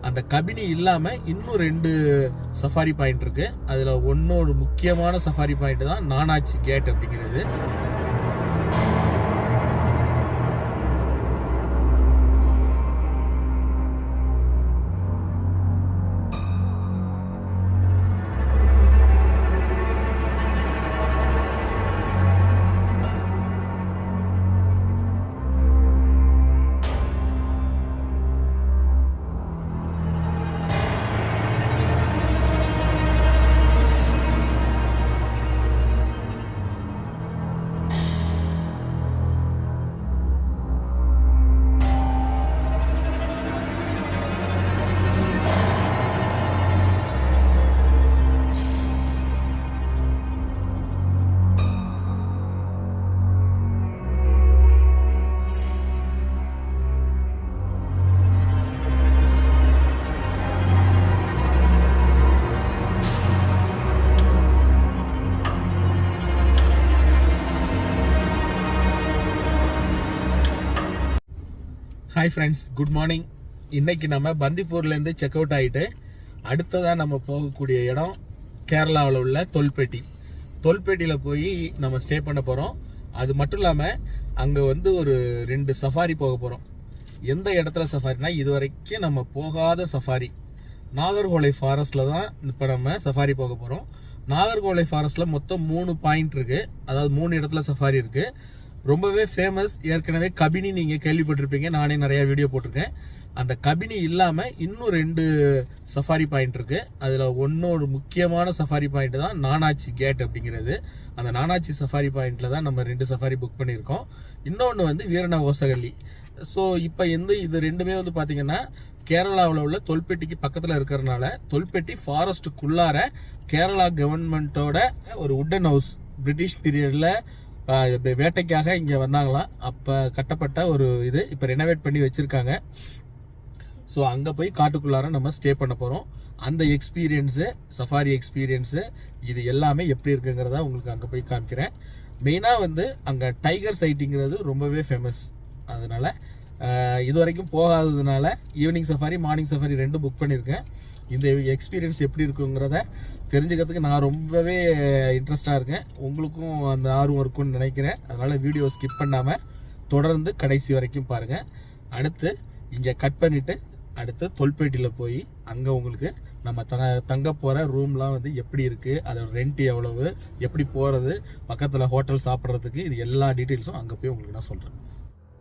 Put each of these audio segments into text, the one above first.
அந்த கபினி இல்லாமல் இன்னும் 2 சஃபாரி பாயிண்ட் இருக்கு. அதில் ஒன்னொரு முக்கியமான சஃபாரி பாயிண்ட் தான் நானாச்சி கேட் அப்படிங்கிறது. Hi friends, good morning. இன்றைக்கி நம்ம பந்திப்பூர்லேருந்து செக் அவுட் ஆகிட்டு அடுத்ததாக நம்ம போகக்கூடிய இடம் கேரளாவில் உள்ள தொல்பேட்டியில் போய் நம்ம ஸ்டே பண்ண போகிறோம். அது மட்டும் இல்லாமல் அங்கே ஒரு 2 சஃபாரி போக போகிறோம். எந்த இடத்துல சஃபாரினா, இது வரைக்கும் நம்ம போகாத சஃபாரி நாகர்கோலை ஃபாரஸ்ட்டில் தான் இப்போ நம்ம சஃபாரி போக போகிறோம். நாகர்கோலை ஃபாரஸ்ட்டில் மொத்தம் 3 பாயிண்ட் இருக்குது, அதாவது 3 இடத்துல சஃபாரி இருக்குது. ரொம்பவே ஃபேமஸ். ஏற்கனவே கபினி நீங்கள் கேள்விப்பட்டிருப்பீங்க, நானே நிறையா வீடியோ போட்டிருக்கேன். அந்த கபினி இல்லாமல் இன்னும் 2 சஃபாரி பாயிண்ட் இருக்குது. அதில் ஒன்னொரு முக்கியமான சஃபாரி பாயிண்ட் தான் நானாச்சி கேட் அப்படிங்கிறது. அந்த நானாச்சி சஃபாரி பாயிண்டில் தான் நம்ம 2 சஃபாரி புக் பண்ணியிருக்கோம். இன்னொன்று வீரன ஓசகல்லி. ஸோ இப்போ இது ரெண்டுமே பார்த்தீங்கன்னா கேரளாவில் உள்ள தொல்பெட்டிக்கு பக்கத்தில் இருக்கிறதுனால தொல்பெட்டி ஃபாரஸ்ட்டுக்குள்ளார கேரளா கவர்மெண்ட்டோட ஒரு உட்டன் ஹவுஸ் பிரிட்டிஷ் பீரியடில் வேட்டைக்காக இங்கே வந்தாங்களாம். அப்போ கட்டப்பட்ட ஒரு இது இப்போ ரெனோவேட் பண்ணி வச்சுருக்காங்க. ஸோ அங்கே போய் காட்டுக்குள்ளார நம்ம ஸ்டே பண்ண போகிறோம். அந்த எக்ஸ்பீரியன்ஸு, சஃபாரி எக்ஸ்பீரியன்ஸு, இது எல்லாமே எப்படி இருக்குங்கிறத உங்களுக்கு அங்கே போய் காமிக்கிறேன். மெயினாக அங்கே டைகர் சைட்டிங்கிறது ரொம்பவே ஃபேமஸ். அதனால் இது வரைக்கும் போகாததுனால evening safari, morning safari 2 book பண்ணியிருக்கேன். இந்த எக்ஸ்பீரியன்ஸ் எப்படி இருக்குங்கிறத தெரிஞ்சுக்கிறதுக்கு நான் ரொம்பவே இன்ட்ரெஸ்டாக இருக்கேன். உங்களுக்கும் அந்த ஆர்வம் இருக்கும்னு நினைக்கிறேன். அதனால் வீடியோ ஸ்கிப் பண்ணாமல் தொடர்ந்து கடைசி வரைக்கும் பாருங்கள். அடுத்து இங்கே கட் பண்ணிவிட்டு அடுத்து தொல்பேட்டியில் போய் அங்கே உங்களுக்கு நம்ம தங்க போகிற ரூம்லாம் எப்படி இருக்குது, அதோட ரெண்ட் எவ்வளவு, எப்படி போகிறது, பக்கத்தில் ஹோட்டல் சாப்பிட்றதுக்கு, இது எல்லா டீட்டெயில்ஸும் அங்கே போய் உங்களுக்கு நான் சொல்கிறேன்.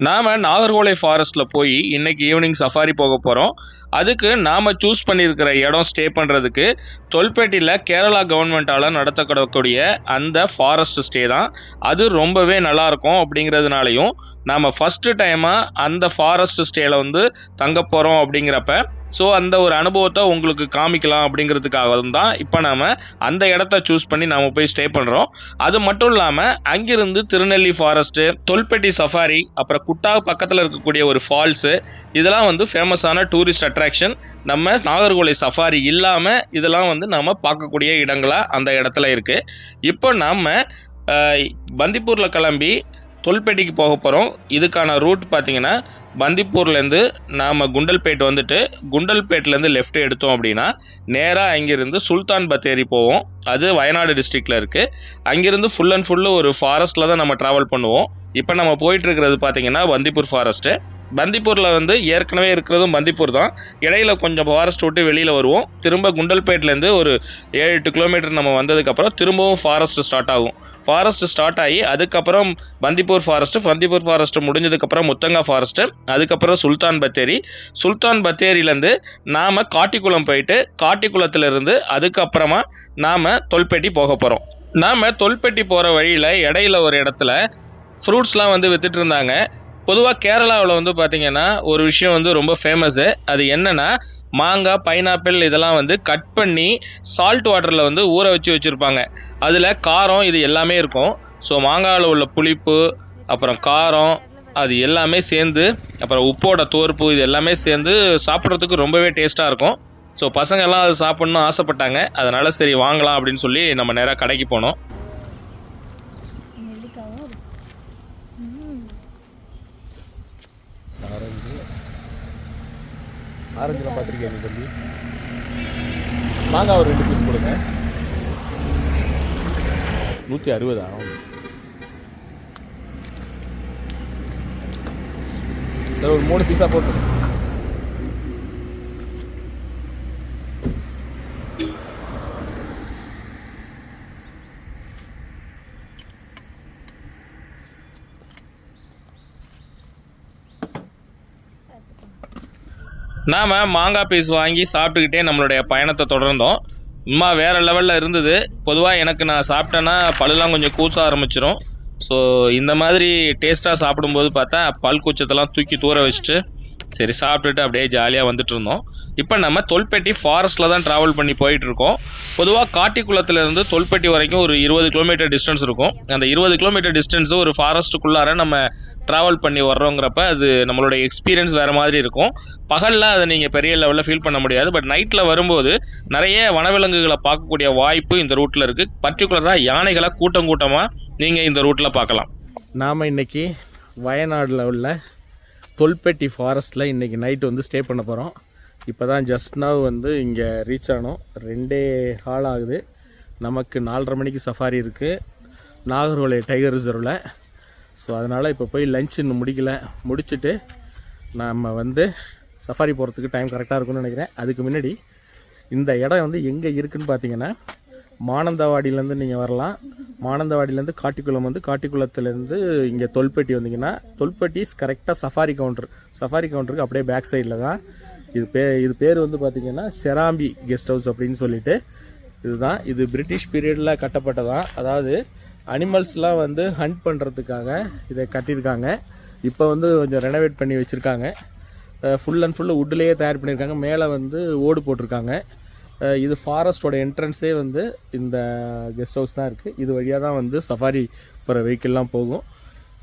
நாம் நாகர்கோலை ஃபாரஸ்ட்டில் போய் இன்றைக்கி ஈவினிங் சஃபாரி போக போகிறோம். அதுக்கு நாம் சூஸ் பண்ணியிருக்கிற இடம் ஸ்டே பண்ணுறதுக்கு தொல்பேட்டியில் கேரளா கவர்மெண்ட்டால் நடத்தக்கூடிய அந்த ஃபாரஸ்ட் ஸ்டே தான். அது ரொம்பவே நல்லாயிருக்கும். அப்படிங்கிறதுனாலையும் நாம் ஃபஸ்ட்டு டைமாக அந்த ஃபாரஸ்ட் ஸ்டேயில் தங்க போகிறோம் அப்படிங்கிறப்ப ஸோ அந்த ஒரு அனுபவத்தை உங்களுக்கு காமிக்கலாம் அப்படிங்கிறதுக்காக தான் இப்போ நாம் அந்த இடத்த சூஸ் பண்ணி நாம் போய் ஸ்டே பண்ணுறோம். அது மட்டும் இல்லாமல் அங்கிருந்து திருநெல்லி ஃபாரஸ்ட்டு, தொல்பெட்டி சஃபாரி, அப்புறம் குட்டா பக்கத்தில் இருக்கக்கூடிய ஒரு ஃபால்ஸு, இதெல்லாம் ஃபேமஸான டூரிஸ்ட் அட்ராக்ஷன். நம்ம நாகர்கோலை சஃபாரி இல்லாமல் இதெல்லாம் நம்ம பார்க்கக்கூடிய இடங்களாக அந்த இடத்துல இருக்குது. இப்போ நாம் பந்திப்பூரில் கிளம்பி தொல்பேட்டிக்கு போக போகிறோம். இதுக்கான ரூட் பார்த்திங்கன்னா பந்திப்பூர்லேருந்து நாம் குண்டல்பேட் குண்டல்பேட்லேருந்து லெஃப்ட் எடுத்தோம் அப்படின்னா நேராக அங்கேருந்து சுல்தான் பத்தேரி போவோம். அது வயநாடு டிஸ்ட்ரிக்டில் இருக்குது. அங்கேருந்து ஃபுல் அண்ட் ஃபுல்லு ஒரு ஃபாரஸ்ட்டில் தான் நம்ம ட்ராவல் பண்ணுவோம். இப்போ நம்ம போயிட்டுருக்கிறது பார்த்திங்கன்னா பந்திப்பூர் ஃபாரஸ்ட்டு. பந்திப்பூரில் ஏற்கனவே இருக்கிறதும் பந்திப்பூர் தான். இடையில கொஞ்சம் ஃபாரஸ்ட் விட்டு வெளியில் வருவோம். திரும்ப குண்டல்பேட்லேருந்து ஒரு 7-8 கிலோமீட்டர் நம்ம வந்ததுக்கப்புறம் திரும்பவும் ஃபாரஸ்ட் ஸ்டார்ட் ஆகும். ஃபாரஸ்ட் ஸ்டார்ட் ஆகி அதுக்கப்புறம் பந்திப்பூர் ஃபாரஸ்ட்டு முடிஞ்சதுக்கப்புறம் முத்தங்கா ஃபாரஸ்ட்டு, அதுக்கப்புறம் சுல்தான் பத்தேரியிலேருந்து நாம் காட்டிக்குளம் போயிட்டு காட்டிக்குளத்துலேருந்து அதுக்கப்புறமா நாம் தொல்பேட்டி போக போகிறோம். நாம் தொல்பேட்டி போகிற வழியில் இடையில ஒரு இடத்துல ஃப்ரூட்ஸ்லாம் வித்துட்டு இருந்தாங்க. பொதுவாக கேரளாவில் பார்த்தீங்கன்னா ஒரு விஷயம் ரொம்ப ஃபேமஸ்ஸு. அது என்னென்னா மாங்காய், பைனாப்பிள் இதெல்லாம் கட் பண்ணி சால்ட் வாட்டரில் ஊற வச்சுருப்பாங்க. அதில் காரம் இது எல்லாமே இருக்கும். ஸோ மாங்காயில் உள்ள புளிப்பு, அப்புறம் காரம், அது எல்லாமே சேர்ந்து, அப்புறம் உப்போட தோர்ப்பு, இது எல்லாமே சேர்ந்து சாப்பிட்றதுக்கு ரொம்பவே டேஸ்ட்டாக இருக்கும். ஸோ பசங்கள்லாம் அது சாப்பிட்ணுன்னு ஆசைப்பட்டாங்க. அதனால் சரி வாங்கலாம் அப்படின்னு சொல்லி நம்ம நேராக கடைக்கு போனோம். ஆரஞ்சுலாம் பார்த்துருக்கேன் தம்பி. மாங்காய் ஒரு 2 பீஸ் கொடுங்க. 160 சார், ஒரு 3 பீஸாக போட்டு. நாம் மாங்காய் பீஸ் வாங்கி சாப்பிட்டுக்கிட்டே நம்மளுடைய பயணத்தை தொடர்ந்தோம். உண்மை வேறு லெவலில் இருந்தது. பொதுவாக எனக்கு நான் சாப்பிட்டேன்னா பல்லெலாம் கொஞ்சம் கூச்ச ஆரம்பிச்சிடும். ஸோ இந்த மாதிரி டேஸ்ட்டாக சாப்பிடும்போது பார்த்தா பல் கூச்சத்தெல்லாம் தூக்கி தூர வச்சுட்டு சரி சாப்பிட்டுட்டு அப்படியே ஜாலியாக வந்துட்டு இருந்தோம். இப்போ நம்ம தொல்பெட்டி ஃபாரஸ்ட்டில் தான் ட்ராவல் பண்ணி போயிட்டுருக்கோம். பொதுவாக காட்டிக்குளத்துலேருந்து தொல்பெட்டி வரைக்கும் ஒரு 20 கிலோமீட்டர் டிஸ்டன்ஸ் இருக்கும். அந்த 20 கிலோமீட்டர் டிஸ்டன்ஸு ஒரு ஃபாரஸ்ட்டுக்குள்ளார நம்ம ட்ராவல் பண்ணி வர்றோங்கிறப்ப அது நம்மளோட எக்ஸ்பீரியன்ஸ் வேறு மாதிரி இருக்கும். பகலில் அதை நீங்கள் பெரிய லெவலில் ஃபீல் பண்ண முடியாது. பட் நைட்டில் வரும்போது நிறைய வனவிலங்குகளை பார்க்கக்கூடிய வாய்ப்பு இந்த ரூட்டில் இருக்குது. பர்டிகுலராக யானைகளை கூட்டம் கூட்டமாக நீங்கள் இந்த ரூட்டில் பார்க்கலாம். நாம் இன்றைக்கி வயநாடில் உள்ள தொல்பெட்டி ஃபாரஸ்ட்டில் இன்றைக்கி நைட்டு வந்து ஸ்டே பண்ண போகிறோம். இப்போ தான் ஜஸ்ட் நவ் வந்து இங்கே ரீச் ஆனோம். 2 ஹால் ஆகுது. நமக்கு 4:30 மணிக்கு சஃபாரி இருக்குது நாகர்கோலை டைகர் ரிசர்வில். ஸோ அதனால் இப்போ போய் லஞ்ச் இன்னும் முடிச்சுட்டு நம்ம வந்து சஃபாரி போகிறதுக்கு டைம் கரெக்டாக இருக்கும்னு நினைக்கிறேன். அதுக்கு முன்னாடி இந்த இடம் வந்து எங்கே இருக்குதுன்னு பார்த்தீங்கன்னா, மானந்தவாடியிலேருந்து நீங்கள் வரலாம். மானந்தவாடியிலேருந்து காட்டிக்குளம் வந்து காட்டிக்குளத்துலேருந்து இங்கே தொல்பெட்டி வந்தீங்கன்னா தொல்பெட்டிஸ் கரெக்டாக சஃபாரி கவுண்டருக்கு அப்படியே பேக் சைடில் தான். இது பேர் வந்து பார்த்திங்கன்னா செராம்பி கெஸ்ட் ஹவுஸ் அப்படின்னு சொல்லிட்டு இதுதான். இது பிரிட்டிஷ் பீரியடில் கட்டப்பட்டதான். அதாவது அனிமல்ஸ்லாம் வந்து ஹண்ட் பண்ணுறதுக்காக இதை கட்டியிருக்காங்க. இப்போ வந்து கொஞ்சம் ரெனோவேட் பண்ணி வச்சுருக்காங்க. ஃபுல் அண்ட் ஃபுல்லு வுட்லேயே தயார் பண்ணியிருக்காங்க. மேலே வந்து ஓடு போட்டிருக்காங்க. இது ஃபாரஸ்ட்டோட என்ட்ரன்ஸே வந்து இந்த கெஸ்ட் ஹவுஸ் தான் இருக்குது. இது வழியாக தான் வந்து சஃபாரி போகிற வெஹிக்கிள்லாம் போகும்.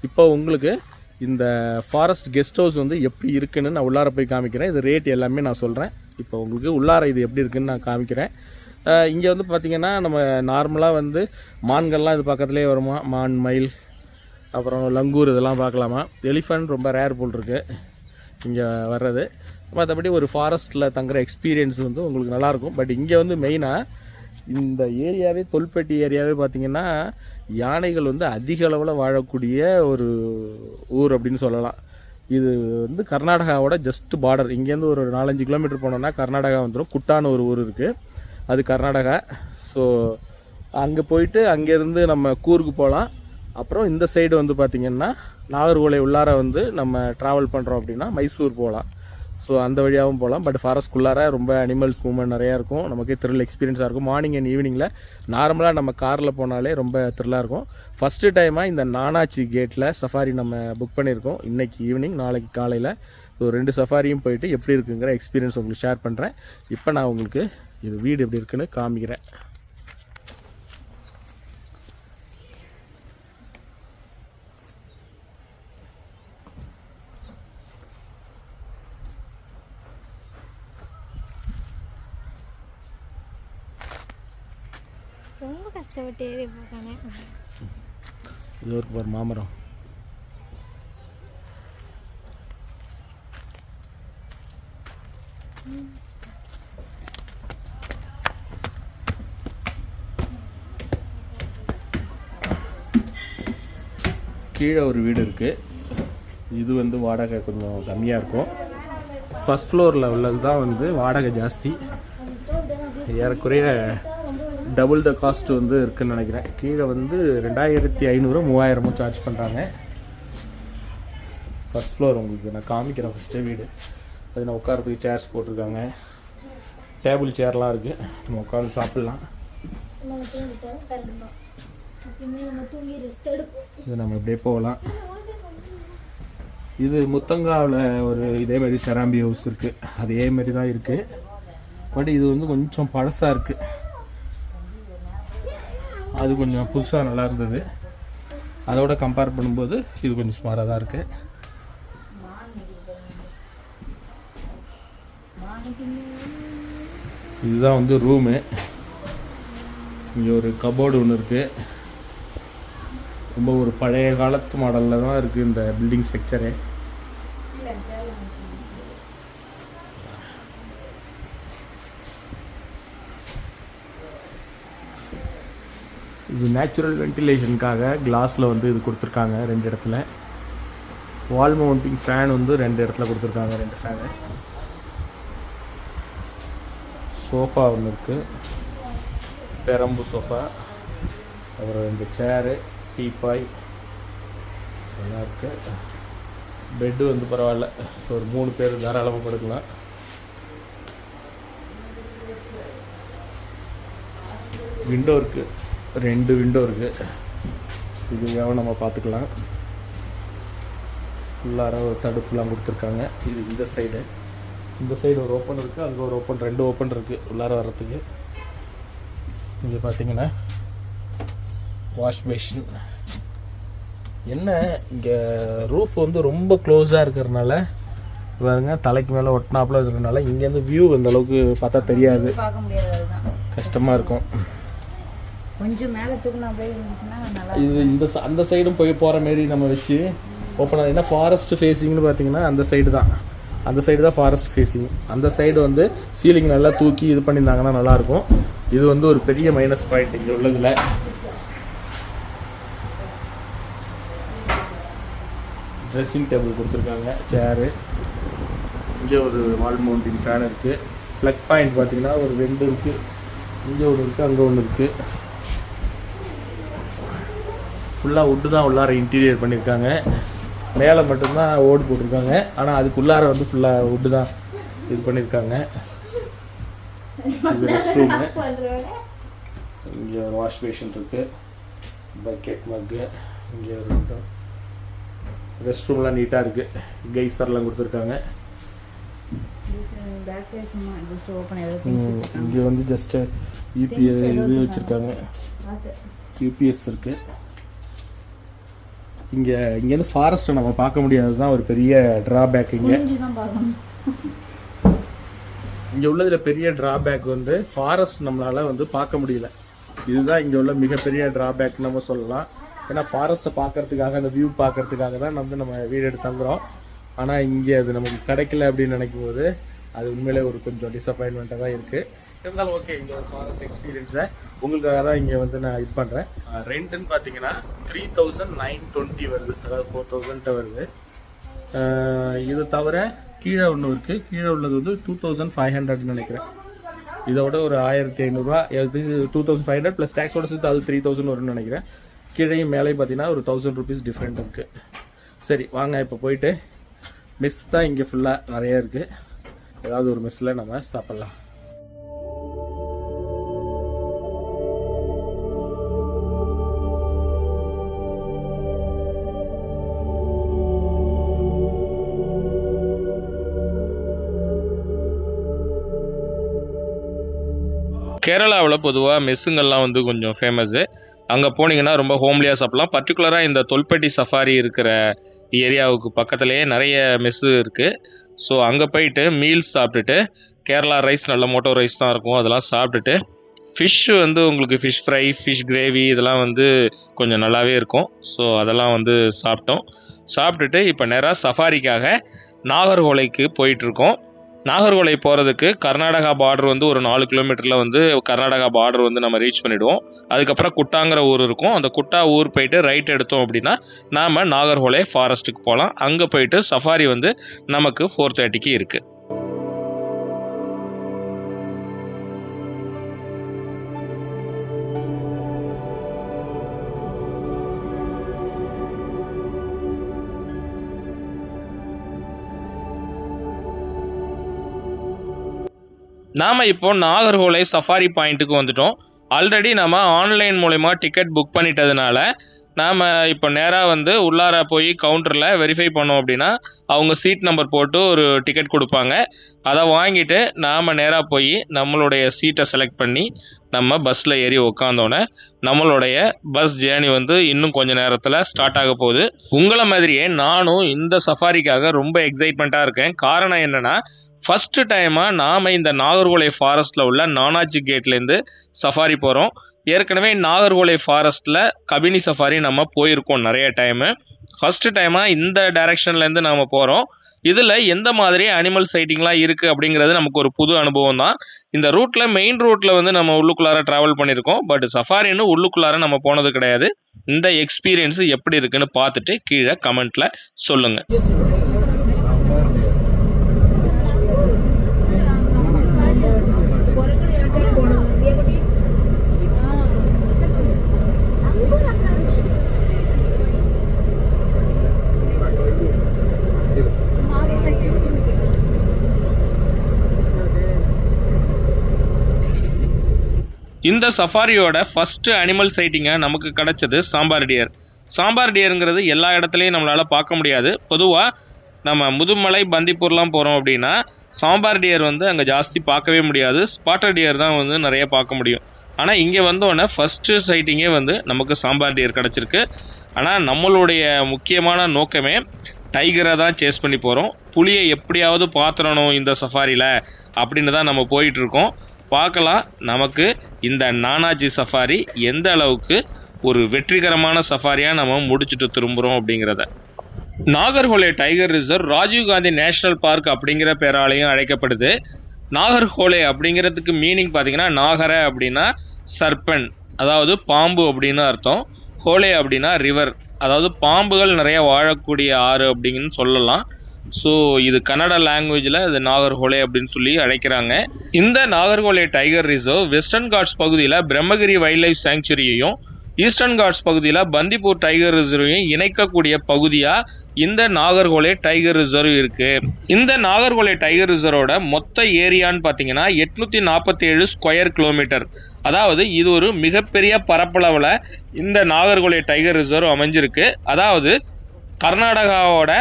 இப்போ உங்களுக்கு இந்த ஃபாரஸ்ட் கெஸ்ட் ஹவுஸ் வந்து எப்படி இருக்குன்னு நான் உள்ளார போய் காமிக்கிறேன். இது ரேட் எல்லாமே நான் சொல்கிறேன். இப்போ உங்களுக்கு உள்ளார இது எப்படி இருக்குதுன்னு நான் காமிக்கிறேன். இங்கே வந்து பார்த்திங்கன்னா நம்ம நார்மலாக வந்து மான்கள்லாம் இது பக்கத்துலேயே வருமா, மான், மயில், அப்புறம் லங்கூர் இதெல்லாம் பார்க்கலாமா. எலிஃபண்ட் ரொம்ப ரேர் போல் இருக்குது இங்கே வர்றது. மற்றபடி ஒரு ஃபாரஸ்ட்டில் தங்குற எக்ஸ்பீரியன்ஸ் வந்து உங்களுக்கு நல்லாயிருக்கும். பட் இங்கே வந்து மெயினாக இந்த ஏரியாவே தொல்பெட்டி ஏரியாவே பார்த்திங்கன்னா யானைகள் வந்து அதிக அளவில் வாழக்கூடிய ஒரு ஊர் அப்படின்னு சொல்லலாம். இது வந்து கர்நாடகாவோட ஜஸ்ட் பார்டர். இங்கேருந்து ஒரு 4-5 கிலோமீட்டர் போனோன்னா கர்நாடகா வந்துடும். குட்டான ஒரு ஊர் இருக்குது, அது கர்நாடகா. ஸோ அங்கே போயிட்டு அங்கேருந்து நம்ம கூர்க்கு போகலாம். அப்புறம் இந்த சைடு வந்து பார்த்திங்கன்னா நாகர்கோலை உள்ளார வந்து நம்ம ட்ராவல் பண்ணுறோம் அப்படின்னா மைசூர் போகலாம். ஸோ அந்த வழியாகவும் போகலாம். பட் ஃபாரஸ்ட்குள்ளார ரொம்ப அனிமல்ஸ் மூவ்மெண்ட் நிறையா இருக்கும். நமக்கே த்ரில் எக்ஸ்பீரியன்ஸாக இருக்கும். மார்னிங் அண்ட் ஈவினிங்கில் நார்மலாக நம்ம காரில் போனாலே ரொம்ப த்ரில்லாக இருக்கும். ஃபஸ்ட்டு டைமாக இந்த நானாச்சி கேட்டில் சஃபாரி நம்ம புக் பண்ணியிருக்கோம். இன்றைக்கி ஈவினிங், நாளைக்கு காலையில். ஸோ 2 சஃபாரியும் போயிட்டு எப்படி இருக்குங்கிற எக்ஸ்பீரியன்ஸ் உங்களுக்கு ஷேர் பண்ணுறேன். இப்போ நான் உங்களுக்கு இது வீடு எப்படி இருக்குன்னு காமிக்கிறேன். ரொம்ப கஷ்டப்பட்டு ஏறி போகிறானே. இது ஒரு மாமரம். கீழே ஒரு வீடு இருக்குது. இது வந்து வாடகை கொஞ்சம் கம்மியாக இருக்கும். ஃபஸ்ட் ஃப்ளோரில் உள்ளது தான் வந்து வாடகை ஜாஸ்தி. ஏறக்குறைய டபுள் த காஸ்ட் வந்து இருக்குதுன்னு நினைக்கிறேன். கீழே வந்து 2500-3000 சார்ஜ் பண்ணுறாங்க. ஃபஸ்ட் ஃப்ளோர் உங்களுக்கு நான் காமிக்கிறேன். ஃபஸ்ட்டு வீடு அது நான் உட்காரத்துக்கு சேர்ஸ் போட்டிருக்காங்க. டேபிள் சேர்லாம் இருக்குது, நம்ம உட்காந்து சாப்பிட்லாம். இது நம்ம இப்படியே போகலாம். இது முத்தங்காவில் ஒரு இதேமாரி செராம்பி ஹவுஸ் இருக்குது, அதேமாரி தான் இருக்குது. பட் இது வந்து கொஞ்சம் பழசாக இருக்குது. அது கொஞ்சம் புதுசாக நல்லா இருந்தது. அதோட கம்பேர் பண்ணும்போது இது கொஞ்சம் சுமாராக தான் இருக்குது. இதுதான் வந்து ரூமு. இங்கே ஒரு கபோர்டு ஒன்று இருக்குது. ரொம்ப ஒரு பழைய காலத்து மாடலில் தான் இருக்குது இந்த பில்டிங் ஸ்ட்ரக்சரு. இது நேச்சுரல் வென்டிலேஷனுக்காக கிளாஸில் வந்து இது கொடுத்துருக்காங்க 2 இடத்துல. வால் மவுண்டிங் ஃபேன் வந்து 2 இடத்துல கொடுத்துருக்காங்க, 2 ஃபேனு. சோஃபா ஒன்று இருக்குது, பெரம்பு சோஃபா. அப்புறம் 2 சேரு, டீப்பாய் நல்லா இருக்குது. பெட்டு வந்து பரவாயில்ல, ஒரு 3 பேர் தாராளமாக படுக்கலாம். விண்டோ இருக்குது, 2 விண்டோ இருக்குது. இதுக்காக நம்ம பார்த்துக்கலாம். ஃபுல்லாக ஒரு தடுப்புலாம் கொடுத்துருக்காங்க. இது இந்த சைடு ஒரு ஓப்பன் இருக்குது, அங்கே ஒரு ஓப்பன், 2 ஓப்பன் இருக்குது உள்ளார வர்றதுக்கு. இங்கே பார்த்தீங்கன்னா வாஷ் பேஷன். என்ன இங்கே ரூஃப் வந்து ரொம்ப க்ளோஸாக இருக்கிறதுனால பாருங்க, தலைக்கு மேலே ஒட்டினாப்புல இருக்கிறதுனால இங்கேருந்து வியூ அந்த அளவுக்கு பார்த்தா தெரியாது, பார்க்க முடியாது. அதுதான் கஷ்டமாக இருக்கும். கொஞ்சம் மேலே தூக்கினா போய் இருந்துச்சுன்னா நல்லா. இது அந்த சைடும் போகிற மாரி நம்ம வச்சு ஓப்பன் ஆகுதுன்னா ஃபாரஸ்ட் ஃபேஸிங்னு பார்த்தீங்கன்னா அந்த சைடு தான் ஃபாரஸ்ட் ஃபேஸிங். அந்த சைடு வந்து சீலிங் நல்லா தூக்கி இது பண்ணியிருந்தாங்கன்னா நல்லாயிருக்கும். இது வந்து ஒரு பெரிய மைனஸ் பாயிண்ட் இங்கே உள்ளதில். ட்ரெஸ்ஸிங் டேபிள் கொடுத்துருக்காங்க, சேரு. இங்கே ஒரு வால் மவுண்டிங் ஃபேன் இருக்குது. ப்ளக் பாயிண்ட் பார்த்தீங்கன்னா ஒரு 2 இருக்குது, இங்கே ஒன்று இருக்குது, அங்கே ஒன்று இருக்குது. ஃபுல்லாக வுட்டு தான் உள்ளார இன்டீரியர் பண்ணியிருக்காங்க. மேலே மட்டும்தான் ஓடு போட்டிருக்காங்க, ஆனால் அதுக்குள்ளார வந்து ஃபுல்லாக வுட்டு தான் இது பண்ணியிருக்காங்க. இது ரெஸ்ட் ரூமு. இங்கே ஒரு வாஷ் பேஷன் இருக்குது, பக்கெட் மக்கு. இங்கே ஒரு ரெஸ்ட் ரூம்லாம் நீட்டாக இருக்குது, கைசர்லாம் கொடுத்துருக்காங்க. இங்கே வந்து ஜஸ்ட்டு யூபிஎஸ் இது வச்சுருக்காங்க, யூபிஎஸ் இருக்குது. இங்கேருந்து ஃபாரஸ்ட்டை நம்ம பார்க்க முடியாது தான் ஒரு பெரிய ட்ராபேக். இங்கே உள்ளதில் பெரிய ட்ராபேக் வந்து ஃபாரஸ்ட் நம்மளால் வந்து பார்க்க முடியல. இதுதான் இங்கே உள்ள மிகப்பெரிய ட்ராபேக் நம்ம சொல்லலாம். ஏன்னா ஃபாரஸ்ட்டை பார்க்கறதுக்காக, அந்த வியூ பார்க்கறதுக்காக தான் நம்ம வீடு எடுத்து தங்குறோம். ஆனால் இங்கே அது நமக்கு கிடைக்கல அப்படின்னு நினைக்கும் போது அது உண்மையிலே ஒரு கொஞ்சம் டிசப்பாயின்மெண்ட்டாக தான் இருக்குது. இருந்தாலும் ஓகே, இங்கே ஒரு ஃபாரஸ்ட் எக்ஸ்பீரியன்ஸை உங்களுக்காக தான் இங்கே வந்து நான் இது பண்ணுறேன். ரெண்ட்டுன்னு பார்த்தீங்கன்னா 3920 வருது, அதாவது 4000 வருது. இது தவிர கீழே ஒன்று இருக்குது, கீழே உள்ளது வந்து 2500 நினைக்கிறேன். இதோட ஒரு 1500 2500 ப்ளஸ் டேக்ஸோட சேர்த்து அது 3000 வரும்னு நினைக்கிறேன். கீழையும் மேலே பார்த்தீங்கன்னா ஒரு 1000 ருபீஸ் டிஃப்ரெண்ட் இருக்குது. சரி வாங்க, இப்போ போயிட்டு மெஸ் தான் இங்கே ஃபுல்லாக நிறைய இருக்குது. ஏதாவது ஒரு மெஸ்ஸில் நம்ம சாப்பிட்லாம். கேரளாவில் பொதுவாக மெஸ்ஸுங்கள்லாம் வந்து கொஞ்சம் ஃபேமஸ்ஸு. அங்கே போனீங்கன்னா ரொம்ப ஹோம்லியாக சாப்பிட்லாம். பர்டிகுலராக இந்த தொல்பட்டி சஃபாரி இருக்கிற ஏரியாவுக்கு பக்கத்துலேயே நிறைய மெஸ்ஸு இருக்குது. ஸோ அங்கே போயிட்டு மீல்ஸ் சாப்பிட்டுட்டு, கேரளா ரைஸ் நல்ல மோட்டோ ரைஸ் தான் இருக்கும், அதெல்லாம் சாப்பிட்டுட்டு ஃபிஷ் வந்து உங்களுக்கு ஃபிஷ் ஃப்ரை, ஃபிஷ் கிரேவி இதெல்லாம் வந்து கொஞ்சம் நல்லாவே இருக்கும். ஸோ அதெல்லாம் வந்து சாப்பிட்டுட்டு இப்போ நேராக சஃபாரிக்காக நாகர்கோலைக்கு போயிட்டுருக்கோம். நாகர்கோலை போகிறதுக்கு கர்நாடகா பார்டர் வந்து ஒரு 4 கிலோமீட்டரில் வந்து கர்நாடகா பார்டர் வந்து நம்ம ரீச் பண்ணிவிடுவோம். அதுக்கப்புறம் குட்டாங்கிற ஊர் இருக்கும். அந்த குட்டா ஊர் போயிட்டு ரைட் எடுத்தோம் அப்படின்னா நாம் நாகர்கோலை ஃபாரஸ்ட்டுக்கு போகலாம். அங்கே போயிட்டு சஃபாரி வந்து நமக்கு 4:30க்கு இருக்குது. நாம் இப்போ நாகர்கோலை சஃபாரி பாயிண்ட்டுக்கு வந்துட்டோம். ஆல்ரெடி நம்ம ஆன்லைன் மூலமா டிக்கெட் புக் பண்ணிட்டதுனால நாம் இப்போ நேராக வந்து உள்ளார போய் கவுண்டரில் வெரிஃபை பண்ணோம் அப்படின்னா அவங்க சீட் நம்பர் போட்டு ஒரு டிக்கெட் கொடுப்பாங்க. அதை வாங்கிட்டு நாம் நேராக போய் நம்மளுடைய சீட்டை செலக்ட் பண்ணி நம்ம பஸ்ஸில் ஏறி உக்காந்தோன்னே நம்மளுடைய பஸ் ஜேர்னி வந்து இன்னும் கொஞ்சம் நேரத்தில் ஸ்டார்ட் ஆக போகுது. உங்களை மாதிரியே நானும் இந்த சஃபாரிக்காக ரொம்ப எக்ஸைட்மெண்ட்டாக இருக்கேன். காரணம் என்னென்னா, ஃபஸ்ட்டு டைமாக நாம் இந்த நாகர்கோலை ஃபாரஸ்ட்டில் உள்ள நானாச்சி கேட்லேருந்து சஃபாரி போகிறோம். ஏற்கனவே நாகர்கோலை ஃபாரஸ்ட்டில் கபினி சஃபாரி நம்ம போயிருக்கோம் நிறைய டைமு. ஃபஸ்ட்டு டைமாக இந்த டைரெக்ஷன்லேருந்து நாம் போகிறோம். இதில் எந்த மாதிரி அனிமல் சைட்டிங்லாம் இருக்குது அப்படிங்கிறது நமக்கு ஒரு புது அனுபவம் தான். இந்த ரூட்டில் மெயின் ரூட்டில் வந்து நம்ம உள்ளுக்குள்ளார ட்ராவல் பண்ணியிருக்கோம். பட் சஃபாரின்னு உள்ளுக்குள்ளார நம்ம போனது கிடையாது. இந்த எக்ஸ்பீரியன்ஸு எப்படி இருக்குன்னு பார்த்துட்டு கீழே கமெண்ட்டில் சொல்லுங்கள். இந்த சஃபாரியோட ஃபஸ்ட்டு அனிமல் சைட்டிங்கை நமக்கு கிடைச்சது சாம்பார் டியர். சாம்பார் டியருங்கிறது எல்லா இடத்துலையும் நம்மளால் பார்க்க முடியாது. பொதுவாக நம்ம முதுமலை பந்திப்பூர்லாம் போகிறோம் அப்படின்னா சாம்பார் டியர் வந்து அங்கே ஜாஸ்தி பார்க்கவே முடியாது. ஸ்பாட்டர் டியர் தான் வந்து நிறைய பார்க்க முடியும். ஆனால் இங்கே வந்தோடனே ஃபஸ்ட்டு சைட்டிங்கே வந்து நமக்கு சாம்பார் டியர் கிடச்சிருக்கு. ஆனால் நம்மளுடைய முக்கியமான நோக்கமே டைகரை தான் சேஸ் பண்ணி போகிறோம். புலியை எப்படியாவது பார்த்துடணும் இந்த சஃபாரியில் அப்படின்னு தான் நம்ம போயிட்டுருக்கோம். பார்க்கலாம் நமக்கு இந்த நானாஜி சஃபாரி எந்த அளவுக்கு ஒரு வெற்றிகரமான சஃபாரியாக நம்ம முடிச்சுட்டு திரும்புகிறோம் அப்படிங்கிறத. Nagarhole tiger reserve Rajiv Gandhi national park அப்படிங்கிற பேராலையும் அழைக்கப்படுது. நாகர்ஹோலே அப்படிங்கிறதுக்கு மீனிங் பார்த்தீங்கன்னா, நாகர அப்படின்னா சர்பன், அதாவது பாம்பு அப்படின்னு அர்த்தம். ஹோலே அப்படின்னா ரிவர், அதாவது பாம்புகள் நிறைய வாழக்கூடிய ஆறு அப்படின்னு சொல்லலாம். ஸோ இது கன்னட லாங்குவேஜில் இது நாகர்ஹோலே அப்படின்னு சொல்லி அழைக்கிறாங்க. இந்த Nagarhole tiger reserve western Ghats பகுதியில் பிரம்மகிரி வைல்ட் லைஃப் சாங்சுரியையும் ஈஸ்டர்ன் காட்ஸ் பகுதியில் பந்திப்பூர் டைகர் ரிசர்வையும் இணைக்கக்கூடிய பகுதியாக இந்த நாகர்ஹோலே டைகர் ரிசர்வ் இருக்குது. இந்த நாகர்ஹோலே டைகர் ரிசர்வோட மொத்த ஏரியான்னு பார்த்தீங்கன்னா 847 ஸ்கொயர் கிலோமீட்டர். அதாவது இது ஒரு மிகப்பெரிய பரப்பளவில் இந்த நாகர்ஹோலே டைகர் ரிசர்வ் அமைஞ்சிருக்கு. அதாவது கர்நாடகாவோட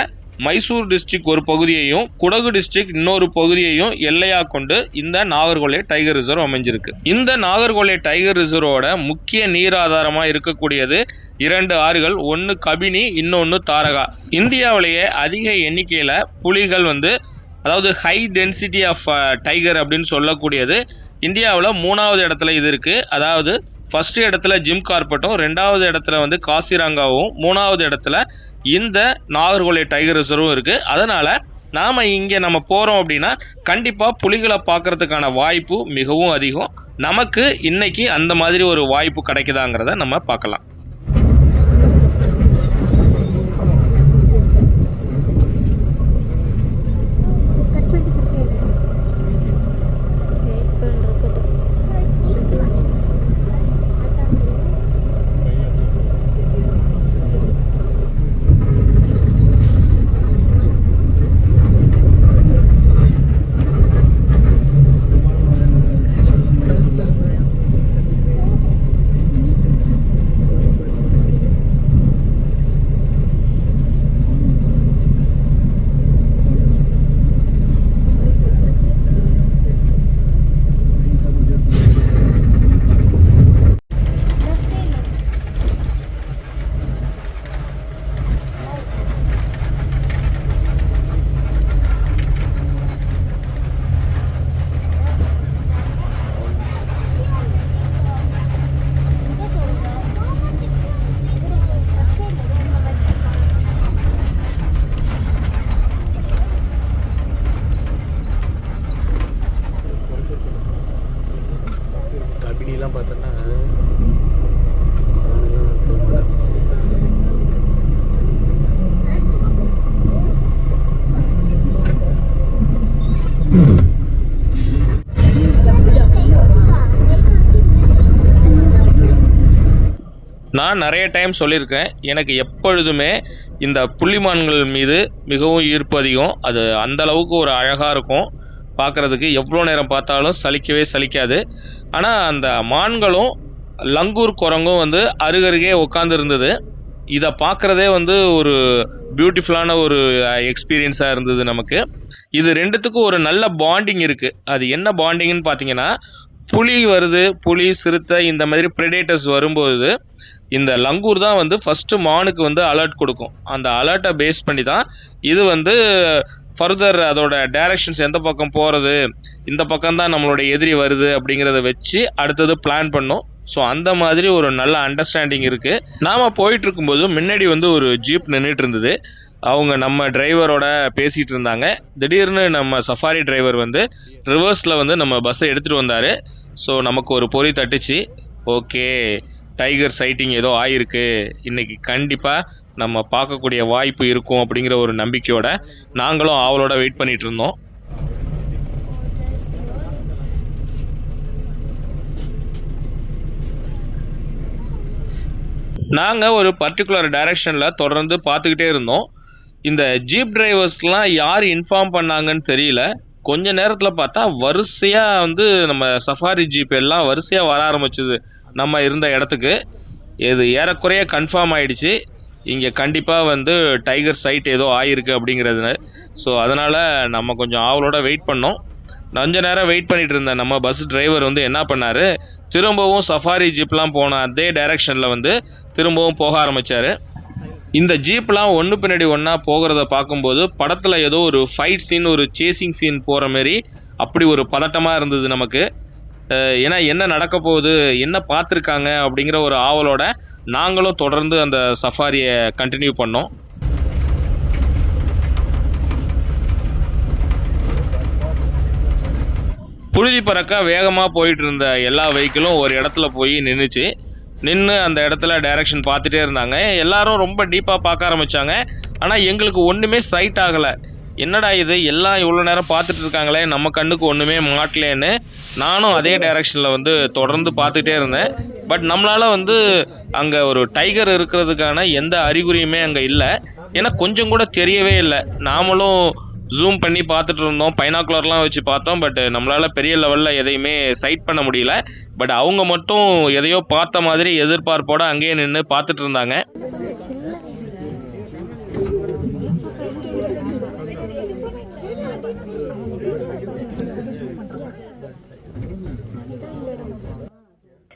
மைசூர் டிஸ்ட்ரிக்ட் ஒரு பகுதியையும் குடகு டிஸ்ட்ரிக்ட் இன்னொரு பகுதியையும் எல்லையாக கொண்டு இந்த நாகர்ஹோலே டைகர் ரிசர்வ் அமைஞ்சிருக்கு. இந்த நாகர்ஹோலே டைகர் ரிசர்வோட முக்கிய நீர் ஆதாரமாக இருக்கக்கூடியது 2 ஆறுகள், ஒன்று கபினி, இன்னொன்று தாரகா. இந்தியாவிலேயே அதிக எண்ணிக்கையில் புலிகள் வந்து, அதாவது ஹை டென்சிட்டி ஆஃப் டைகர் அப்படின்னு சொல்லக்கூடியது இந்தியாவில் 3வது இடத்துல இது இருக்குது. அதாவது ஃபஸ்ட்டு இடத்துல ஜிம் கார்பெட்டும், 2வது இடத்துல வந்து காசிரங்காவும், 3வது இடத்துல இந்த நாகர்ஹோலே டைகர் ரிசர்வும் இருக்குது. அதனால் நாம் இங்கே நம்ம போகிறோம் அப்படின்னா கண்டிப்பாக புலிகளை பார்க்குறதுக்கான வாய்ப்பு மிகவும் அதிகம். நமக்கு இன்னைக்கு அந்த மாதிரி ஒரு வாய்ப்பு கிடைக்குதாங்கிறத நம்ம பார்க்கலாம். கபினிலாம் பார்த்தோன்னா நான் நிறைய டைம் சொல்லியிருக்கேன், எனக்கு எப்பொழுதுமே இந்த புள்ளிமான்கள் மீது மிகவும் ஈர்ப்பு அதிகம். அது அந்த அளவுக்கு ஒரு அழகாக இருக்கும் பார்க்குறதுக்கு. எவ்வளோ நேரம் பார்த்தாலும் சலிக்கவே சலிக்காது. ஆனால் அந்த மான்களும் லங்கூர் குரங்கும் வந்து அருகருகே உட்காந்துருந்தது. இதை பார்க்குறதே வந்து ஒரு பியூட்டிஃபுல்லான ஒரு எக்ஸ்பீரியன்ஸாக இருந்தது நமக்கு. இது ரெண்டுத்துக்கும் ஒரு நல்ல பாண்டிங் இருக்குது. அது என்ன பாண்டிங்னு பார்த்தீங்கன்னா, புலி வருது, புலி, சிறுத்தை, இந்த மாதிரி ப்ரெடேட்டர்ஸ் வரும்போது இந்த லங்கூர் தான் வந்து ஃபஸ்ட்டு மானுக்கு வந்து அலர்ட் கொடுக்கும். அந்த அலர்ட்டை பேஸ் பண்ணி தான் இது வந்து ஃபர்தர் அதோட டைரக்ஷன்ஸ் எந்த பக்கம் போகிறது, இந்த பக்கம் தான் நம்மளோட எதிரி வருது அப்படிங்கிறத வச்சு அடுத்தது பிளான் பண்ணோம். ஸோ அந்த மாதிரி ஒரு நல்ல அண்டர்ஸ்டாண்டிங் இருக்குது. நாம் போயிட்டு இருக்கும்போது முன்னாடி வந்து ஒரு ஜீப் நின்றுட்டு இருந்தது. அவங்க நம்ம டிரைவரோட பேசிகிட்டு இருந்தாங்க. திடீர்னு நம்ம சஃபாரி டிரைவர் வந்து ரிவர்ஸில் வந்து நம்ம பஸ்ஸை எடுத்துகிட்டு வந்தார். ஸோ நமக்கு ஒரு பொறி தட்டுச்சு. ஓகே, டைகர் சைட்டிங் ஏதோ ஆயிருக்கு, இன்றைக்கி கண்டிப்பாக நம்ம பார்க்கக்கூடிய வாய்ப்பு இருக்கும் அப்படிங்கிற ஒரு நம்பிக்கையோட நாங்களும் ஆவலோட வெயிட் பண்ணிகிட்டு இருந்தோம். நாங்கள் ஒரு பர்டிகுலர் டைரக்ஷனில் தொடர்ந்து பார்த்துக்கிட்டே இருந்தோம். இந்த ஜீப் டிரைவர்ஸ்லாம் யார் இன்ஃபார்ம் பண்ணாங்கன்னு தெரியல. கொஞ்ச நேரத்தில் பார்த்தா வரிசையாக வந்து நம்ம சஃபாரி ஜீப் எல்லாம் வரிசையாக வர ஆரம்பிச்சுது நம்ம இருந்த இடத்துக்கு. இது ஏறக்குறைய கன்ஃபார்ம் ஆயிடுச்சு, இங்கே கண்டிப்பாக வந்து டைகர் சைட் ஏதோ ஆயிருக்கு அப்படிங்கிறது. ஸோ அதனால் நம்ம கொஞ்சம் ஆவலோட வெயிட் பண்ணோம். கொஞ்ச நேரம் வெயிட் பண்ணிட்டு இருந்த நம்ம பஸ் டிரைவர் வந்து என்ன பண்ணார், திரும்பவும் சஃபாரி ஜீப்லாம் போன அதே டைரக்ஷனில் வந்து திரும்பவும் போக ஆரம்பித்தார். இந்த ஜீப்லாம் ஒன்று பின்னாடி ஒன்றா போகிறத பார்க்கும்போது படத்தில் ஏதோ ஒரு ஃபைட் சீன், ஒரு சேசிங் சீன் போகிற மாரி அப்படி ஒரு பதட்டமாக இருந்தது நமக்கு. ஏன்னா என்ன நடக்க போகுது, என்ன பார்த்துருக்காங்க அப்படிங்கிற ஒரு ஆவலோட நாங்களும் தொடர்ந்து அந்த சஃபாரியை கண்டினியூ பண்ணோம். புழுதி பறக்க வேகமாக போயிட்டு இருந்த எல்லா வெஹிக்கிளும் ஒரு இடத்துல போய் நின்று அந்த இடத்துல டைரக்ஷன் பார்த்துட்டே இருந்தாங்க. எல்லாரும் ரொம்ப டீப்பாக பார்க்க ஆரம்பித்தாங்க. ஆனால் எங்களுக்கு ஒன்றுமே சைட் ஆகலை. என்னடா இது, எல்லாம் இவ்வளோ நேரம் பார்த்துட்டு இருக்காங்களே, நம்ம கண்ணுக்கு ஒன்றுமே மாட்டலேன்னு நானும் அதே டைரக்ஷனில் வந்து தொடர்ந்து பார்த்துட்டே இருந்தேன். பட் நம்மளால் வந்து அங்கே ஒரு டைகர் இருக்கிறதுக்கான எந்த அறிகுறியுமே அங்கே இல்லை. ஏன்னா கொஞ்சம் கூட தெரியவே இல்லை. நாமளும் ஜூம் பண்ணி பார்த்துட்டு இருந்தோம், பைனாக்குலர்லாம் வச்சு பார்த்தோம். பட் நம்மளால் பெரிய லெவலில் எதையுமே சைட் பண்ண முடியல. பட் அவங்க மட்டும் எதையோ பார்த்த மாதிரி எதிர்பார்ப்போடு அங்கேயே நின்று பார்த்துட்டு இருந்தாங்க.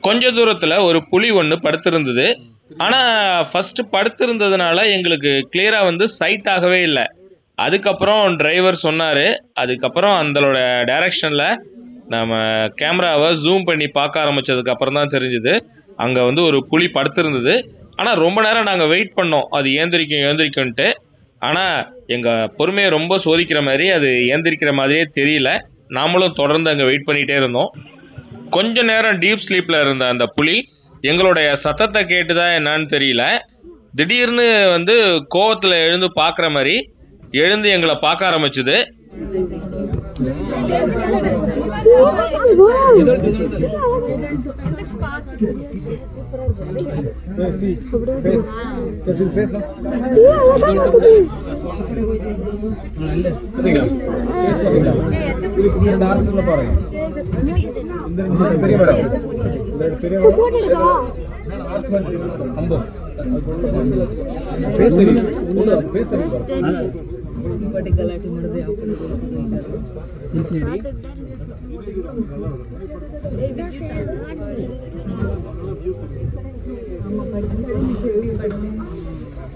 கொஞ்ச தூரத்தில் ஒரு புலி ஒன்று படுத்திருந்தது. ஆனால் ஃபஸ்ட்டு படுத்திருந்ததுனால எங்களுக்கு கிளியராக வந்து சைட் ஆகவே இல்லை. அதுக்கப்புறம் டிரைவர் சொன்னார். அதுக்கப்புறம் அந்தளோட டைரக்ஷனில் நம்ம கேமராவை ஜூம் பண்ணி பார்க்க ஆரம்பித்ததுக்கப்புறம் தான் தெரிஞ்சுது அங்கே வந்து ஒரு புலி படுத்திருந்தது. ஆனால் ரொம்ப நேரம் நாங்கள் வெயிட் பண்ணோம், அது ஏந்திரிக்கும்ன்ட்டு. ஆனால் எங்கள் பொறுமையை ரொம்ப சோதிக்கிற மாதிரி அது ஏந்திரிக்கிற மாதிரியே தெரியல. நாமளும் தொடர்ந்து அங்கே வெயிட் பண்ணிகிட்டே இருந்தோம். கொஞ்ச நேரம் டீப் ஸ்லீப்பில் இருந்த அந்த புலி எங்களுடைய சத்தத்தை கேட்டுதா என்னன்னு தெரியல, திடீர்னு வந்து கோவத்தில் எழுந்து பார்க்குற மாதிரி எழுந்து எங்களை பார்க்க ஆரம்பிச்சுது.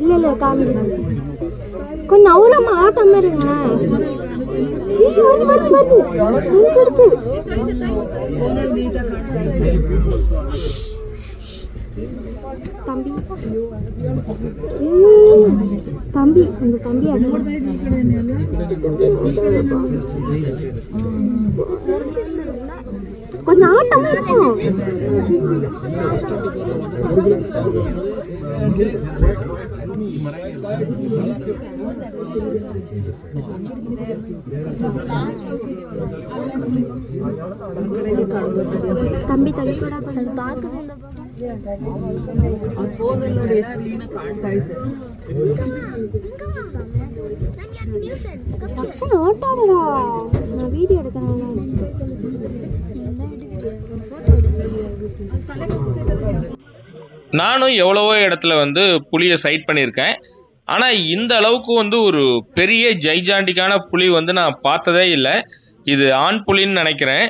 இல்ல காமெடி கொஞ்சம் அவ்வளோ ஆட்டாம இருங்க. தம்பி தம்பி அந்த தம்பி கொஞ்சம் ஆட்டமா இருக்கும். தம்பி தம்பி கூட பார்க்குது லக்ஷன் ஓட்டாதடா, நான் வீடியோ எடுக்கிறேன். நானும் எவ்வளவோ இடத்துல வந்து புலியை சைட் பண்ணியிருக்கேன். ஆனால் இந்த அளவுக்கு வந்து ஒரு பெரிய ஜைஜாண்டிக்கான புலி வந்து நான் பார்த்ததே இல்லை. இது ஆண் புலின்னு நினைக்கிறேன்.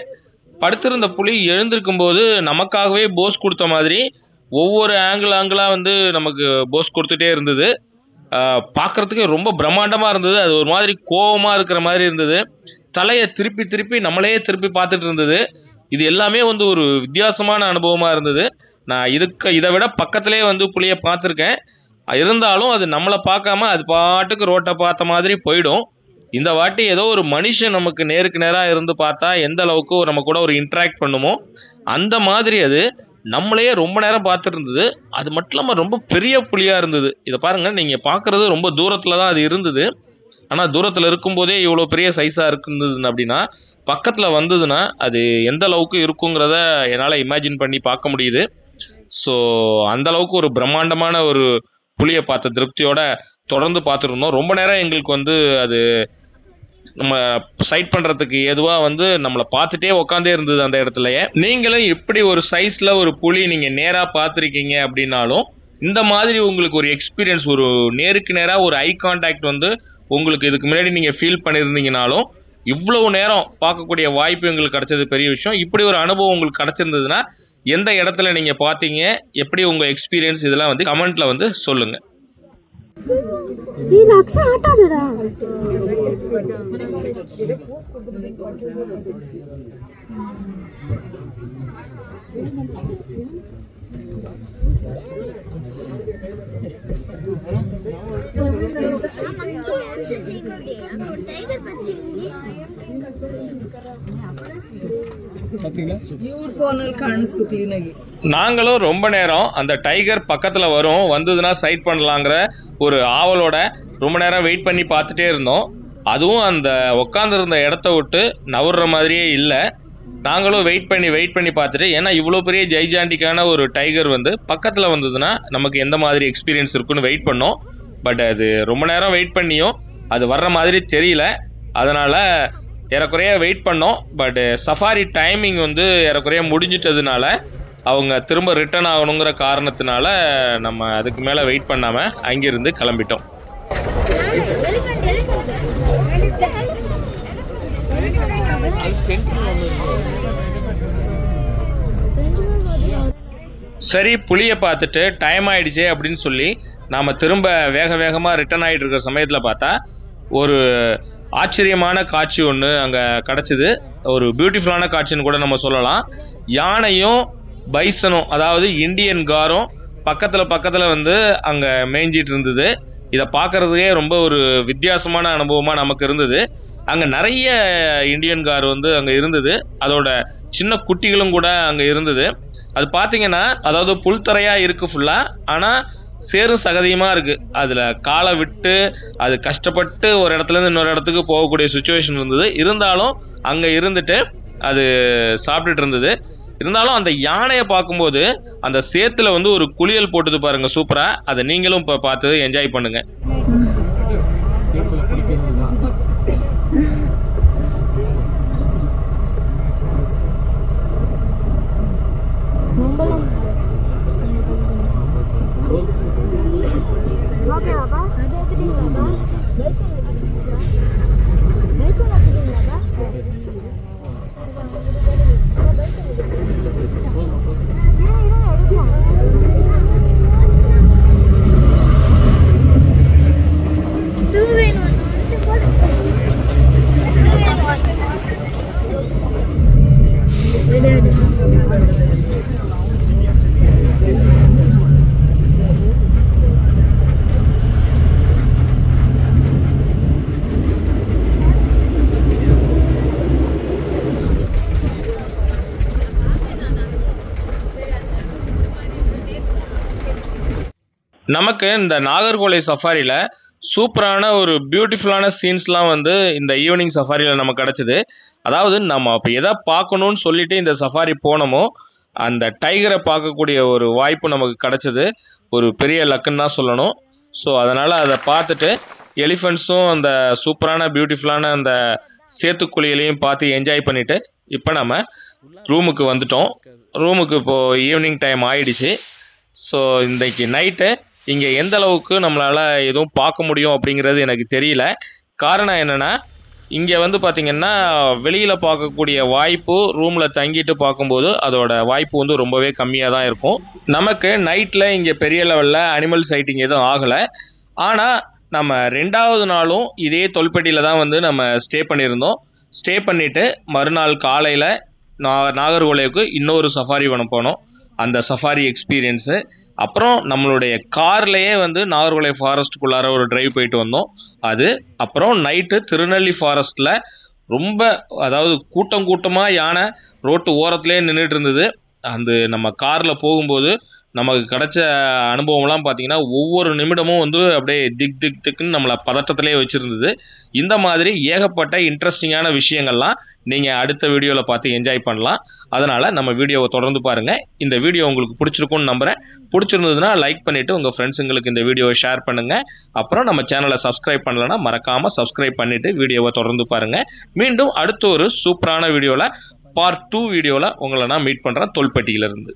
படுத்திருந்த புலி எழுந்திருக்கும் போது நமக்காகவே போஸ் கொடுத்த மாதிரி ஒவ்வொரு ஆங்கிளாக வந்து நமக்கு போஸ் கொடுத்துட்டே இருந்தது. பார்க்குறதுக்கு ரொம்ப பிரம்மாண்டமாக இருந்தது. அது ஒரு மாதிரி கோவமாக இருக்கிற மாதிரி இருந்தது. தலையை திருப்பி திருப்பி நம்மளையே திருப்பி பார்த்துட்டு இருந்தது. இது எல்லாமே வந்து ஒரு வித்தியாசமான அனுபவமாக இருந்தது. நான் இதை விட பக்கத்துலேயே வந்து புலியை பார்த்துருக்கேன். இருந்தாலும் அது நம்மளை பார்க்காம அது பாட்டுக்கு ரோட்டை பார்த்த மாதிரி போயிடும். இந்த வாட்டி ஏதோ ஒரு மனுஷன் நமக்கு நேருக்கு நேராக இருந்து பார்த்தா எந்த அளவுக்கு நம்ம கூட ஒரு இன்ட்ராக்ட் பண்ணுமோ அந்த மாதிரி அது நம்மளையே ரொம்ப நேரம் பார்த்துட்டு இருந்தது. அது மட்டும் இல்லாமல் ரொம்ப பெரிய புலியாக இருந்தது. இதை பாருங்கள், நீங்கள் பார்க்குறது ரொம்ப தூரத்தில் தான் அது இருந்தது. ஆனால் தூரத்தில் இருக்கும்போதே இவ்வளோ பெரிய சைஸாக இருந்தது அப்படின்னா பக்கத்தில் வந்ததுன்னா அது எந்த அளவுக்கு இருக்குங்கிறத என்னால் இமேஜின் பண்ணி பார்க்க முடியுது. ஸோ அந்த அளவுக்கு ஒரு பிரம்மாண்டமான ஒரு புலியை பார்த்த திருப்தியோட தொடர்ந்து பார்த்துருந்தோம். ரொம்ப நேரம் எங்களுக்கு அது நம்ம சைட் பண்ணுறதுக்கு ஏதுவாக நம்மளை பார்த்துட்டே உக்காந்தே இருந்தது அந்த இடத்துலயே. நீங்களும் இப்படி ஒரு சைஸில் ஒரு புலி நீங்கள் நேராக பார்த்துருக்கீங்க அப்படின்னாலும் இந்த மாதிரி உங்களுக்கு ஒரு எக்ஸ்பீரியன்ஸ், ஒரு நேருக்கு நேராக ஒரு ஐ கான்டாக்ட் உங்களுக்கு இதுக்கு முன்னாடி நீங்கள் ஃபீல் பண்ணியிருந்தீங்கனாலும் இவ்வளவு நேரம் பார்க்கக்கூடிய வாய்ப்பு எங்களுக்கு கிடைச்சது பெரிய விஷயம். இப்படி ஒரு அனுபவம் உங்களுக்கு கிடைச்சிருந்ததுன்னா எந்த இடத்துல நீங்கள் பார்த்தீங்க, எப்படி உங்கள் எக்ஸ்பீரியன்ஸ், இதெல்லாம் கமெண்ட்டில் சொல்லுங்கள். இது அக்ஷா ஆட்டாதடா. நாங்களும் ரொம்ப நேரம் அந்த டைகர் பக்கத்தில் வந்ததுன்னா சைட் பண்ணலாங்கிற ஒரு ஆவலோட ரொம்ப நேரம் வெயிட் பண்ணி பார்த்துட்டே இருந்தோம். அதுவும் அந்த உட்காந்துருந்த இடத்த விட்டு நவுற மாதிரியே இல்லை. நாங்களும் வெயிட் பண்ணி பார்த்துட்டு, ஏன்னா இவ்வளோ பெரிய ஜைஜாண்டிக்கான ஒரு டைகர் பக்கத்தில் வந்ததுன்னா நமக்கு எந்த மாதிரி எக்ஸ்பீரியன்ஸ் இருக்குன்னு வெயிட் பண்ணோம். பட் அது ரொம்ப நேரம் வெயிட் பண்ணியும் அது வர்ற மாதிரி தெரியல. அதனால் ஏறக்குறைய வெயிட் பண்ணோம். பட் சஃபாரி டைமிங் ஏறக்குறைய முடிஞ்சிட்டதுனால அவங்க திரும்ப ரிட்டர்ன் ஆகணுங்கிற காரணத்தினால நம்ம அதுக்கு மேலே வெயிட் பண்ணாமல் அங்கிருந்து கிளம்பிட்டோம். சரி, புலியை பார்த்துட்டு டைம் ஆயிடுச்சே அப்படின்னு சொல்லி நாம் திரும்ப வேகமாக ரிட்டர்ன் ஆகிட்டு இருக்கிற சமயத்தில் பார்த்தா ஒரு ஆச்சரியமான காட்சி ஒன்று அங்கே கிடச்சிது. ஒரு பியூட்டிஃபுல்லான காட்சின்னு கூட நம்ம சொல்லலாம். யானையும் பைசனும், அதாவது இந்தியன் காரும் பக்கத்தில் அங்கே மேய்ஞ்சிட்டு இருந்தது. இதை பார்க்குறதுக்கே ரொம்ப ஒரு வித்தியாசமான அனுபவமாக நமக்கு இருந்தது. அங்கே நிறைய இந்தியன் கார் அங்கே இருந்தது. அதோட சின்ன குட்டிகளும் கூட அங்கே இருந்தது. அது பார்த்தீங்கன்னா, அதாவது புல்தரையாக இருக்குது ஃபுல்லாக, ஆனால் சேரும் சகதியுமாக இருக்குது. அதில் காலை விட்டு அது கஷ்டப்பட்டு ஒரு இடத்துலேருந்து இன்னொரு இடத்துக்கு போகக்கூடிய சுச்சுவேஷன் இருந்தது. இருந்தாலும் அங்கே இருந்துட்டு அது சாப்பிட்டுட்டு இருந்தது. இருந்தாலும் அந்த யானையை பார்க்கும்போது அந்த சேத்துல ஒரு குளியல் போட்டுது பாருங்க, சூப்பரா. அதை நீங்களும் இப்போ பார்த்து என்ஜாய் பண்ணுங்க. நமக்கு இந்த நாகர்கோலை சஃபாரியில் சூப்பரான ஒரு பியூட்டிஃபுல்லான சீன்ஸ்லாம் இந்த ஈவினிங் சஃபாரியில் நமக்கு கிடச்சிது. அதாவது நம்ம அப்போ எதை பார்க்கணுன்னு சொல்லிட்டு இந்த சஃபாரி போனோமோ அந்த டைகரை பார்க்கக்கூடிய ஒரு வாய்ப்பு நமக்கு கிடச்சிது. ஒரு பெரிய லக்குன்னு தான் சொல்லணும். ஸோ அதனால் அதை பார்த்துட்டு எலிஃபெண்ட்ஸும் அந்த சூப்பரான பியூட்டிஃபுல்லான அந்த சேத்துக்குழியிலையும் பார்த்து என்ஜாய் பண்ணிவிட்டு இப்போ நம்ம ரூமுக்கு வந்துட்டோம். ரூமுக்கு இப்போது ஈவினிங் டைம் ஆயிடுச்சு. ஸோ இன்றைக்கி நைட்டு இங்கே எந்த அளவுக்கு நம்மளால் எதுவும் பார்க்க முடியும் அப்படிங்கிறது எனக்கு தெரியல. காரணம் என்னென்னா, இங்கே பார்த்திங்கன்னா வெளியில் பார்க்கக்கூடிய வாய்ப்பு ரூமில் தங்கிட்டு பார்க்கும்போது அதோட வாய்ப்பு ரொம்பவே கம்மியாக தான் இருக்கும். நமக்கு நைட்டில் இங்கே பெரிய லெவலில் அனிமல் சைட்டிங் எதுவும் ஆகலை. ஆனால் நம்ம 2வது நாளும் இதே தொல்பெட்டியில் தான் நம்ம ஸ்டே பண்ணியிருந்தோம். ஸ்டே பண்ணிவிட்டு மறுநாள் காலையில் நாகர்கோலைக்கு இன்னொரு சஃபாரி போனோம். அந்த சஃபாரி எக்ஸ்பீரியன்ஸு அப்புறம் நம்மளுடைய கார்லேயே வந்து நாகர்கோவில் ஃபாரஸ்ட்டுக்குள்ளார ஒரு டிரைவ் போயிட்டு வந்தோம். அது அப்புறம் நைட்டு திருநெல்லி ஃபாரஸ்ட்டில் ரொம்ப அதாவது கூட்டமாக யானை ரோட்டு ஓரத்துலேயே நின்றுட்டு இருந்தது. அந்த நம்ம காரில் போகும்போது நமக்கு கிடைச்ச அனுபவம்லாம் பார்த்தீங்கன்னா ஒவ்வொரு நிமிடமும் வந்து அப்படியே திக் திக் திக்குன்னு நம்மளை பதட்டத்திலே வச்சுருந்தது. இந்த மாதிரி ஏகப்பட்ட இன்ட்ரெஸ்டிங்கான விஷயங்கள்லாம் நீங்கள் அடுத்த வீடியோவில் பார்த்து என்ஜாய் பண்ணலாம். அதனால் நம்ம வீடியோவை தொடர்ந்து பாருங்கள். இந்த வீடியோ உங்களுக்கு பிடிச்சிருக்கும்னு நம்புகிறேன். பிடிச்சிருந்ததுன்னா லைக் பண்ணிவிட்டு உங்கள் ஃப்ரெண்ட்ஸுங்களுக்கு இந்த வீடியோவை ஷேர் பண்ணுங்கள். அப்புறம் நம்ம சேனலை சப்ஸ்கிரைப் பண்ணலைன்னா மறக்காமல் சப்ஸ்கிரைப் பண்ணிவிட்டு வீடியோவை தொடர்ந்து பாருங்கள். மீண்டும் அடுத்த ஒரு சூப்பரான வீடியோவில் பார்ட் 2 வீடியோவில் உங்களை நான் மீட் பண்ணுறேன் தொல்பட்டியிலிருந்து.